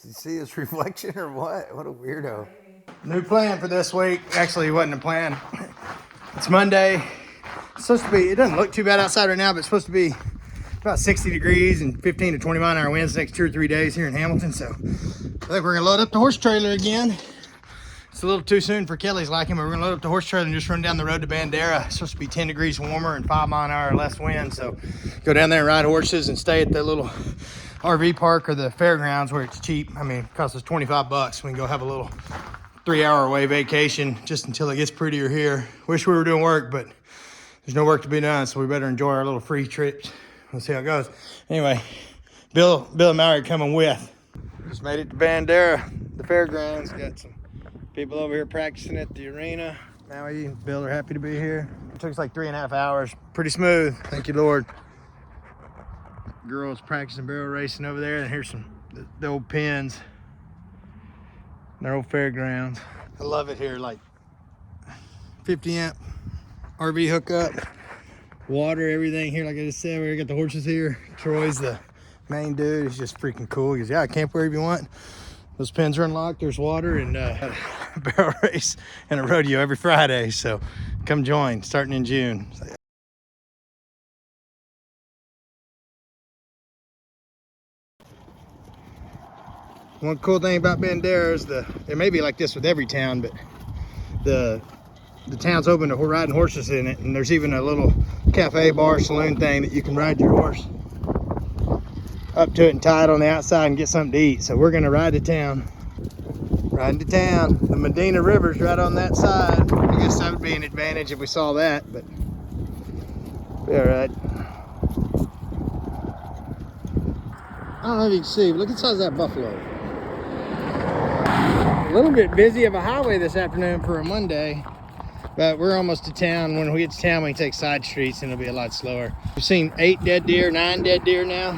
Did you see his reflection or what? What a weirdo. New plan for this week. Actually, it wasn't a plan. It's Monday. It's supposed to be, it doesn't look too bad outside right now, but it's supposed to be about 60 degrees and 15 to 20 mile an hour winds the next 2 or 3 days here in Hamilton. So I think we're gonna load up the horse trailer again. It's a little too soon for Kelly's liking, but we're gonna load up the horse trailer and just run down the road to Bandera. It's supposed to be 10 degrees warmer and 5 mile an hour less wind. So go down there and ride horses and stay at the little RV park or the fairgrounds where it's cheap. I mean, it costs us 25 bucks. We can go have a little 3-hour away vacation just until it gets prettier here. Wish we were doing work, but there's no work to be done, so we better enjoy our little free trips. We'll see how it goes. Anyway, Bill and Mallory coming with. Just made it to Bandera, the fairgrounds. Got some people over here practicing at the arena. Maui and Bill are happy to be here. It took us like 3.5 hours. Pretty smooth, thank you, Lord. Girls practicing barrel racing over there, and here's the old pins. Their old fairgrounds. I love it here, like 50 amp RV hookup, water, everything here. Like I just said, we got the horses here. Troy's the main dude. He's just freaking cool. He goes, yeah, camp wherever you want. Those pins are unlocked. There's water and a barrel race and a rodeo every Friday. So come join, starting in June. One cool thing about Bandera is it may be like this with every town, but the town's open to riding horses in it, and there's even a little cafe, bar, saloon thing that you can ride your horse up to it and tie it on the outside and get something to eat. So we're gonna ride to town. Riding to town. The Medina River's right on that side. I guess that would be an advantage if we saw that, but be all right. I don't know if you can see, but look at the size of that buffalo. A little bit busy of a highway this afternoon for a Monday, but we're almost to town. When we get to town, we can take side streets and it'll be a lot slower. We've seen 8 dead deer, 9 dead deer now.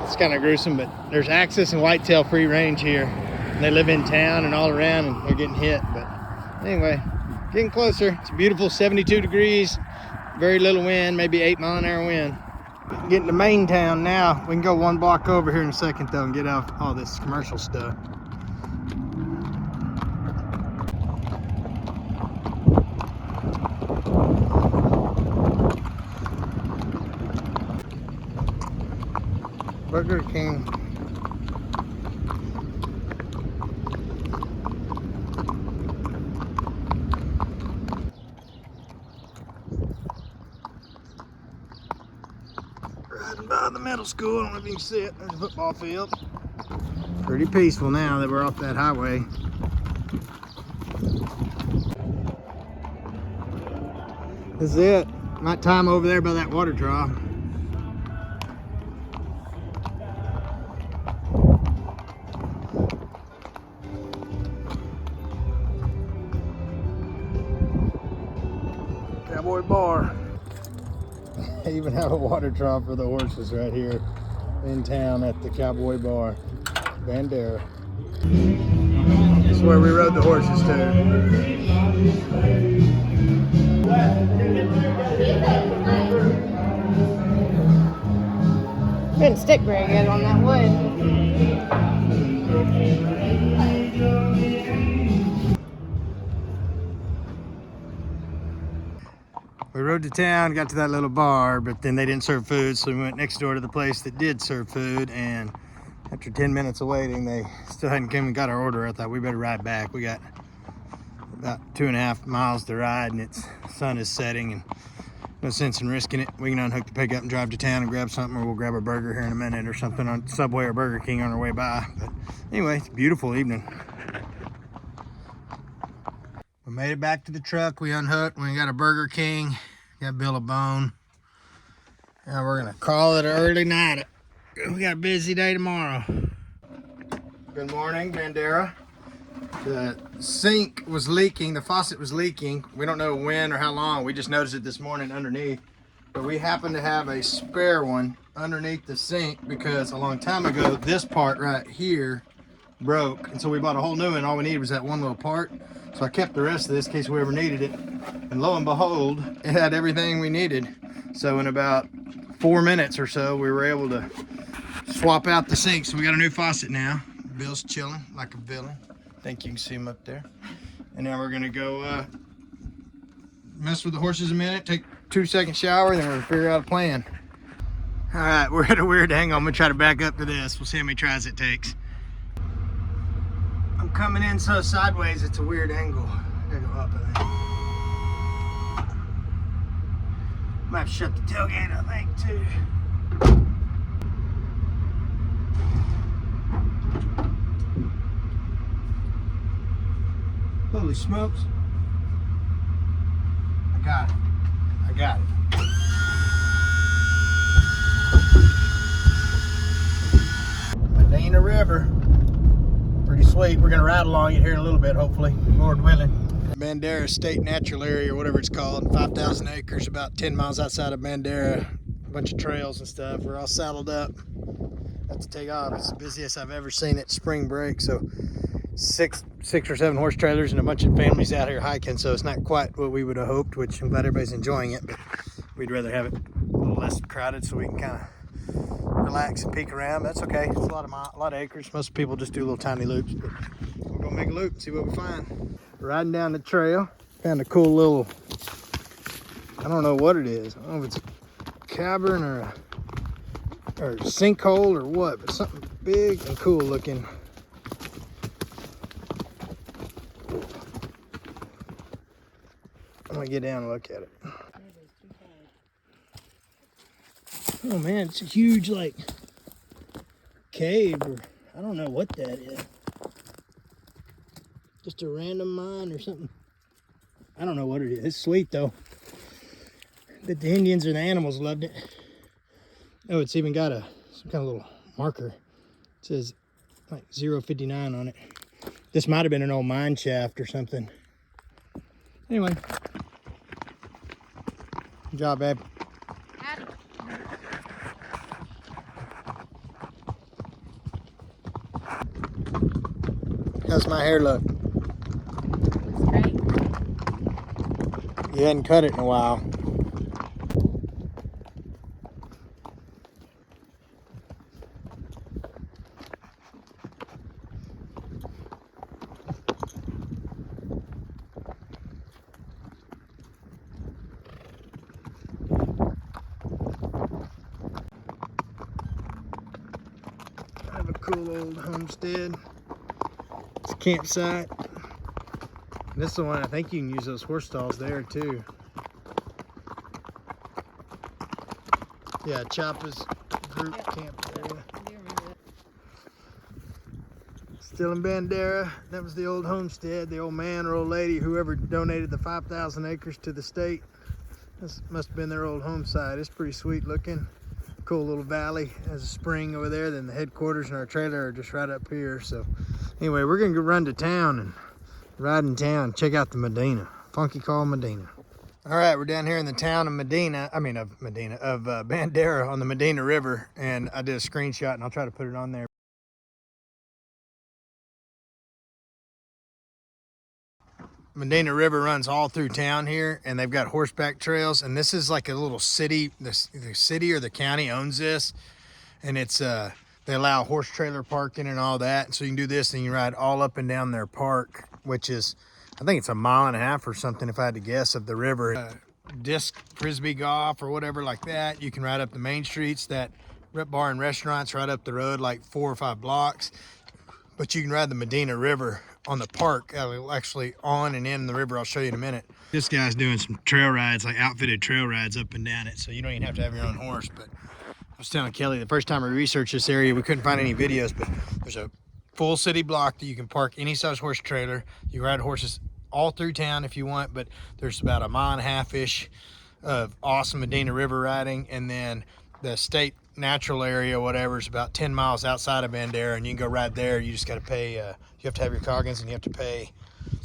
It's kind of gruesome, but there's access and whitetail free range here. And they live in town and all around, and they're getting hit. But anyway, getting closer. It's beautiful, 72 degrees, very little wind, maybe 8 mile an hour wind. Getting to main town now. We can go 1 block over here in a second though and get off all this commercial stuff. Burger King. Riding by the middle school. I don't know if you can see it. There's a football field. Pretty peaceful now that we're off that highway. This is it. Night time over there by that water trough. Cowboy bar. They even have a water trough for the horses right here in town at the Cowboy Bar, Bandera. This is where we rode the horses to. Didn't stick very good on that wood. We rode to town, got to that little bar, but then they didn't serve food, so we went next door to the place that did serve food, and after 10 minutes of waiting, they still hadn't come and got our order. I thought we better ride back. We got about 2.5 miles to ride, and the sun is setting, and no sense in risking it. We can unhook the pickup and drive to town and grab something, or we'll grab a burger here in a minute or something on Subway or Burger King on our way by. But anyway, it's a beautiful evening. We made it back to the truck. We unhooked. We got a Burger King. Got Bill a bone. Now we're gonna call it an early night. We got a busy day tomorrow. Good morning, Bandera. The sink was leaking. The faucet was leaking. We don't know when or how long. We just noticed it this morning underneath. But we happen to have a spare one underneath the sink because a long time ago, this part right here broke. And so we bought a whole new one. All we needed was that one little part. So I kept the rest of this in case we ever needed it. And lo and behold, it had everything we needed. So in about 4 minutes or so, we were able to swap out the sink. So we got a new faucet now. Bill's chilling like a villain. I think you can see him up there. And now we're gonna go mess with the horses a minute, take a 2-second shower, then we're gonna figure out a plan. All right, we're at a weird angle. I'm gonna try to back up to this. We'll see how many tries it takes. I'm coming in so sideways, it's a weird angle. I gotta go up, I think. Might have to shut the tailgate, I think, too. Holy smokes. I got it. I got it. Medina River. Pretty sweet. We're gonna ride along it here in a little bit, hopefully, Lord willing. Bandera State Natural Area, or whatever it's called, 5,000 acres, about 10 miles outside of Bandera. A bunch of trails and stuff. We're all saddled up. About to take off. It's the busiest I've ever seen it spring break. So six or seven horse trailers and a bunch of families out here hiking. So it's not quite what we would have hoped, which I'm glad everybody's enjoying it. But we'd rather have it a little less crowded so we can kind of relax and peek around. That's okay. It's a lot of acres. Most people just do little tiny loops, but we're gonna make a loop and see what we find. Riding down the trail, found a cool little, I don't know what it is. I don't know if it's a cavern or a sinkhole or what, but something big and cool looking. I'm gonna get down and look at it. Oh man, it's a huge like cave, or I don't know what that is. Just a random mine or something. I don't know what it is. It's sweet though. But the Indians and the animals loved it. Oh, it's even got some kind of little marker. It says like 059 on it. This might have been an old mine shaft or something. Anyway. Good job, babe. How's my hair look? It's great. You hadn't cut it in a while. I have a cool old homestead. It's a campsite. This is the one I think you can use those horse stalls there too. Yeah, Choppa's group camp area. Still in Bandera. That was the old homestead, the old man or old lady, whoever donated the 5,000 acres to the state. This must have been their old home site. It's pretty sweet looking. Cool little valley. There's a spring over there. Then the headquarters and our trailer are just right up here. So anyway, we're gonna go run to town and ride in town. Check out the Medina. Funky call Medina. All right, we're down here in the town of Bandera on the Medina River, and I did a screenshot and I'll try to put it on there. Medina River runs all through town here, and they've got horseback trails, and this is like a little city. The city or the county owns this, and it's they allow horse trailer parking and all that, and so you can do this and you ride all up and down their park, which is, I think it's a mile and a half or something if I had to guess, of the river. Disc frisbee golf or whatever like that, you can ride up the main streets. That rip bar and restaurants right up the road like 4 or 5 blocks, but you can ride the Medina River on the park, actually on and in the river. I'll show you in a minute. This guy's doing some trail rides, like outfitted trail rides up and down it, so you don't even have to have your own horse. But I was telling Kelly, the first time we researched this area, we couldn't find any videos, but there's a full city block that you can park any size horse trailer. You ride horses all through town if you want, but there's about a mile and a half-ish of awesome Medina River riding, and then the state natural area, whatever, is about 10 miles outside of Bandera, and you can go ride there. You just got to pay, you have to have your coggins, and you have to pay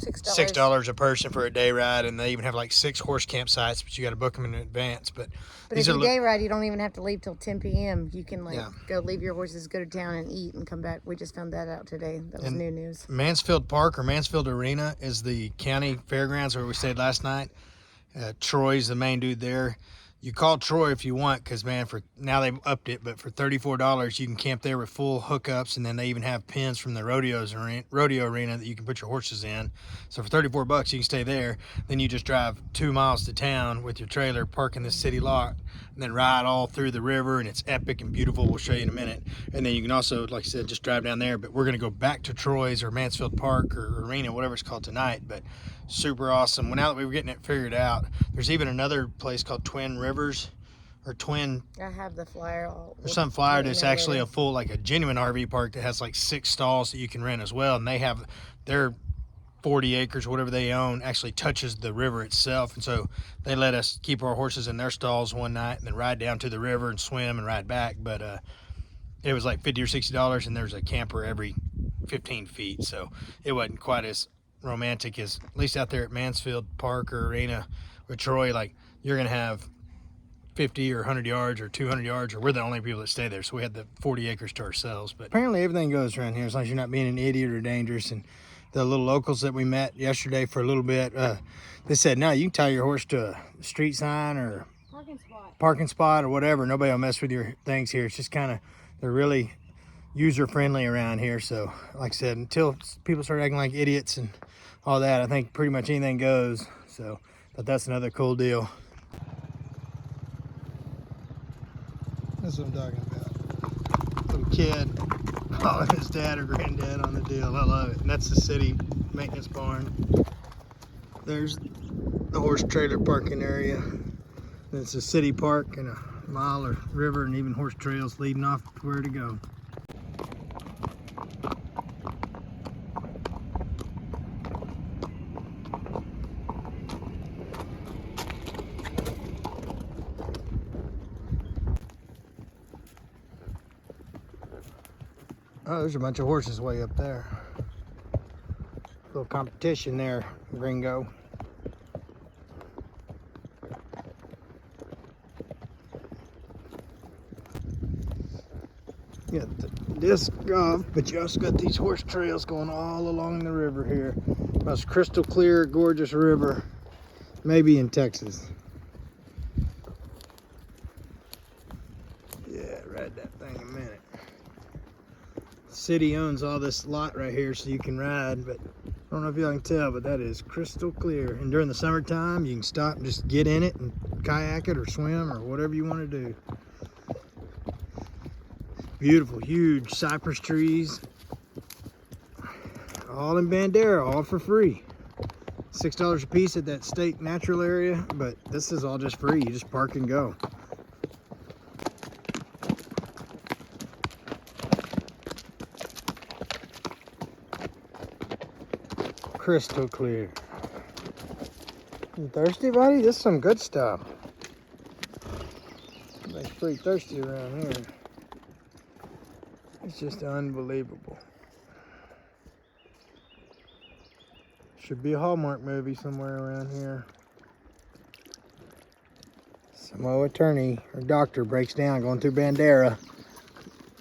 $6 a person for a day ride, and they even have like 6 horse campsites, but you got to book them in advance. But if you day ride, you don't even have to leave till 10 p.m. You can go leave your horses, go to town and eat and come back. We just found that out today. That was new news. Mansfield Park or Mansfield Arena is the county fairgrounds where we stayed last night. Troy's the main dude there. You call Troy if you want, because man, for now they've upped it, but for $34 you can camp there with full hookups, and then they even have pens from the rodeo arena that you can put your horses in. So for $34 you can stay there. Then you just drive 2 miles to town with your trailer, park in this city lot, and then ride all through the river, and it's epic and beautiful. We'll show you in a minute. And then you can also, like I said, just drive down there. But we're gonna go back to Troy's or Mansfield Park or Arena, whatever it's called tonight. But super awesome. Well, now that we were getting it figured out, there's even another place called Twin Rivers or Twin. I have the flyer. There's some flyer that's actually a full, like a genuine RV park that has like 6 stalls that you can rent as well. And they have their 40 acres, whatever they own, actually touches the river itself. And so they let us keep our horses in their stalls one night and then ride down to the river and swim and ride back. But it was like $50 or $60, and there's a camper every 15 feet. So it wasn't quite as romantic as, at least out there at Mansfield Park or Arena with Troy. Like, you're gonna have 50 or 100 yards or 200 yards, or we're the only people that stay there, so we had the 40 acres to ourselves. But apparently everything goes around here as long as you're not being an idiot or dangerous. And the little locals that we met yesterday for a little bit, they said, no, you can tie your horse to a street sign or parking spot or whatever. Nobody will mess with your things here. It's just kind of, they're really user friendly around here. So like I said, until people start acting like idiots and all that, I think pretty much anything goes. So, but that's another cool deal. That's what I'm talking about. Little kid calling his dad or granddad on the deal. I love it. And that's the city maintenance barn. There's the horse trailer parking area. It's a city park and a mile or river and even horse trails leading off to where to go. Oh, there's a bunch of horses way up there. Little competition there, gringo. You got the disc golf, but you also got these horse trails going all along the river here. Most crystal clear, gorgeous river, maybe in Texas. Yeah, ride that thing in a minute. City owns all this lot right here, so you can ride, but I don't know if y'all can tell, but that is crystal clear. And during the summertime, you can stop and just get in it and kayak it or swim or whatever you want to do. Beautiful, huge cypress trees, all in Bandera, all for free. $6 a piece at that state natural area, but this is all just free. You just park and go. Crystal clear. You thirsty, buddy? This is some good stuff. It's pretty thirsty around here. It's just unbelievable. Should be a Hallmark movie somewhere around here. Some old attorney or doctor breaks down going through Bandera.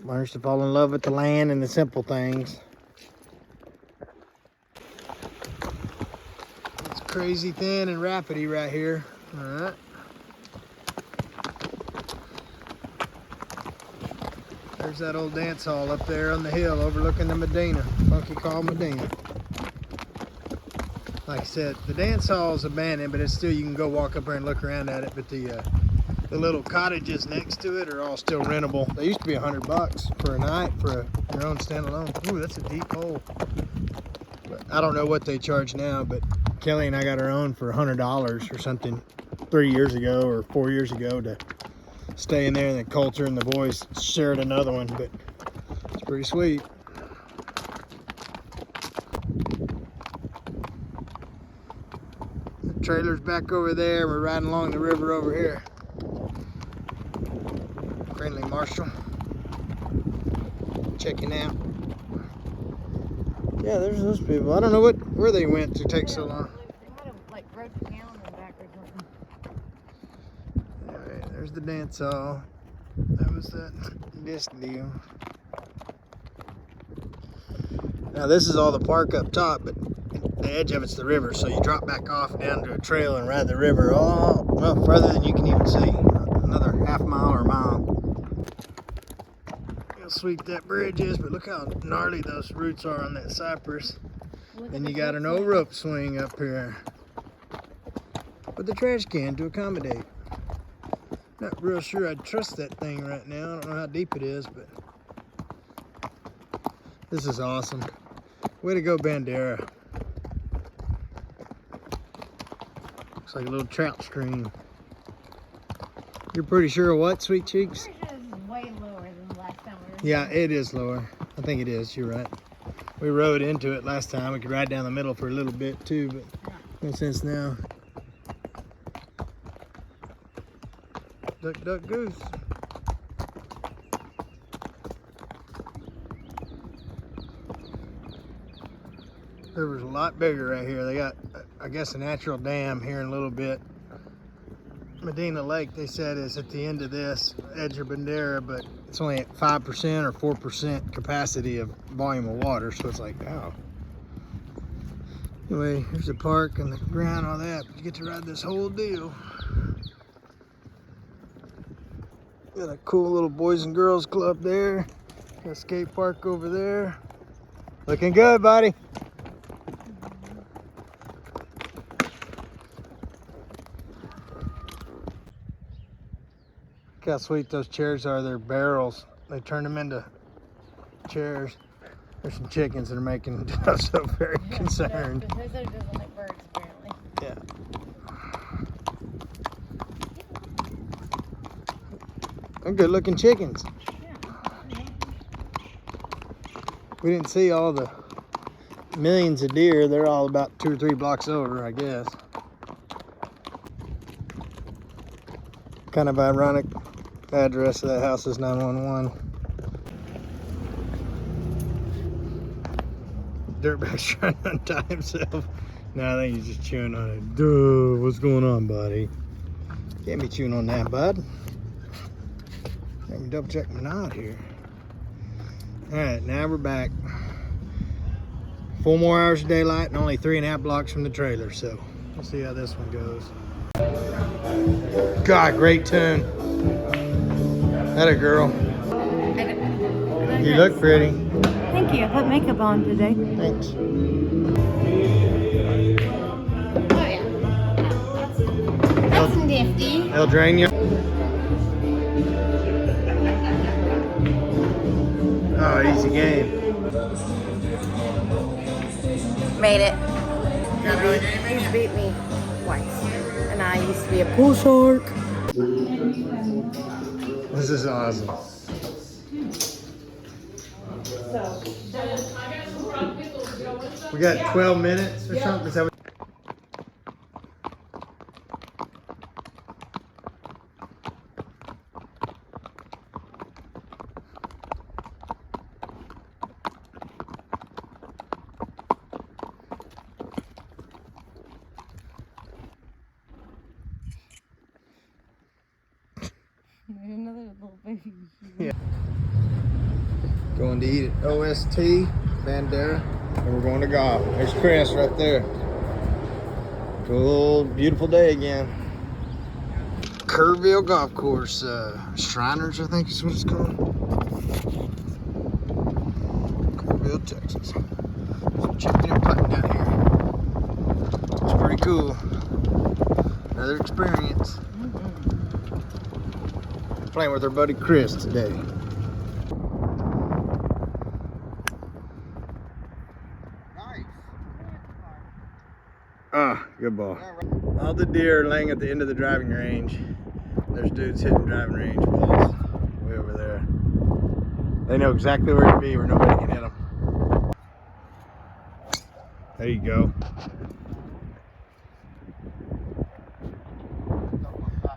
Learns to fall in love with the land and the simple things. It's crazy thin and rapidy right here. All right. There's that old dance hall up there on the hill overlooking the Medina. Funky called Medina. Like I said, the dance hall is abandoned, but it's still, you can go walk up there and look around at it. But the little cottages next to it are all still rentable. They used to be $100 for a night for your own standalone. Ooh, that's a deep hole. But I don't know what they charge now, but Kelly and I got our own for $100 or something 3 years ago or 4 years ago to stay in there, and the culture and the boys shared another one, but it's pretty sweet. The trailer's back over there. We're riding along the river over here. Friendly marshal checking out. Yeah, there's those people. I don't know where they went to take so long. They might have like rode the town and back or something. Alright, there's the dance hall. That was that disc deal. Now this is all the park up top, but the edge of it's the river, so you drop back off down to a trail and ride the river all, well, further than you can even see. Another half mile or a mile. How sweet that bridge is, but look how gnarly those roots are on that cypress. And you got an old rope swing up here with a trash can to accommodate. Not real sure I'd trust that thing right now. I don't know how deep it is, but this is awesome. Way to go, Bandera. Looks like a little trout stream. You're pretty sure of what, Sweet Cheeks? I'm pretty sure this is way lower than the last time we were Yeah, it is lower. I think it is, you're right. We rode into it last time. We could ride down the middle for a little bit too, but no sense now. Duck, duck, goose. The river's a lot bigger right here. They got, I guess, a natural dam here in a little bit. Medina Lake, they said, is at the end of this, edge of Bandera, but it's only at 5% or 4% capacity of volume of water, so it's like, oh. Anyway, here's the park and the ground, all that. You get to ride this whole deal. Got a cool little Boys and Girls Club there. Got a skate park over there. Looking good, buddy. Look how sweet those chairs are. They're barrels. They turn them into chairs. There's some chickens that are making us so very concerned. Because doesn't like birds, apparently. Yeah. They're good looking chickens. We didn't see all the millions of deer. They're all about 2 or 3 blocks over, I guess. Kind of ironic. Address of that house is 911. Dirtbag's trying to untie himself. No, I think he's just chewing on it. Duh, what's going on, buddy? Can't be chewing on that, bud. Let me double check my knot here. All right, now we're back. 4 more hours of daylight and only 3.5 blocks from the trailer, so we'll see how this one goes. God, great tune. That a girl. You look pretty. Thank you. I put makeup on today. Thanks. Oh, yeah. That's nifty. They'll drain you. Oh, easy game. Made it. He's beat me twice. And I used to be a pool shark. This is awesome. We got 12 minutes or something. Is that what Another little baby. Yeah. Going to eat at OST, Bandera, and we're going to golf. There's Chris right there. Cool, beautiful day again. Kerrville Golf Course, Shriners, I think is what it's called. Kerrville, Texas. Some chicken and putting down here. It's pretty cool. Another experience. Playing with our buddy Chris today. Ah, good ball. All the deer are laying at the end of the driving range. There's dudes hitting driving range balls way over there. They know exactly where to be where nobody can hit them. There you go.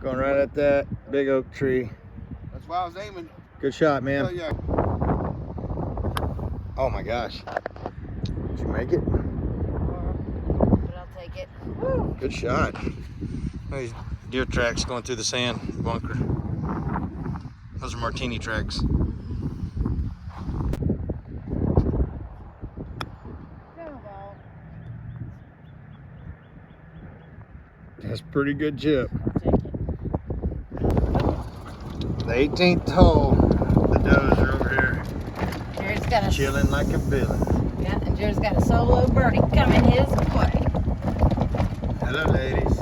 Going right at that big oak tree. That's why I was aiming. Good shot, man. Oh, yeah. Oh my gosh. Did you make it? But I'll take it. Woo. Good shot. These deer tracks going through the sand bunker. Those are martini tracks. Go ball. Pretty good chip. Take it. The 18th hole. The does are over here. Jared's got a Chilling like a villain. Yeah, and Jared's got a solo birdie coming his way. Hello, ladies.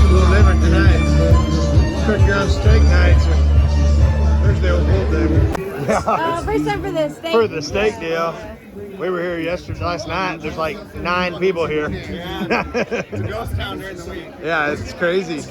A little different tonight. Fairgrounds steak nights. There's the old bull table. First time for the steak. For the steak deal. We were here last night. There's like 9 people here. It's a ghost town during the week. Yeah, it's crazy.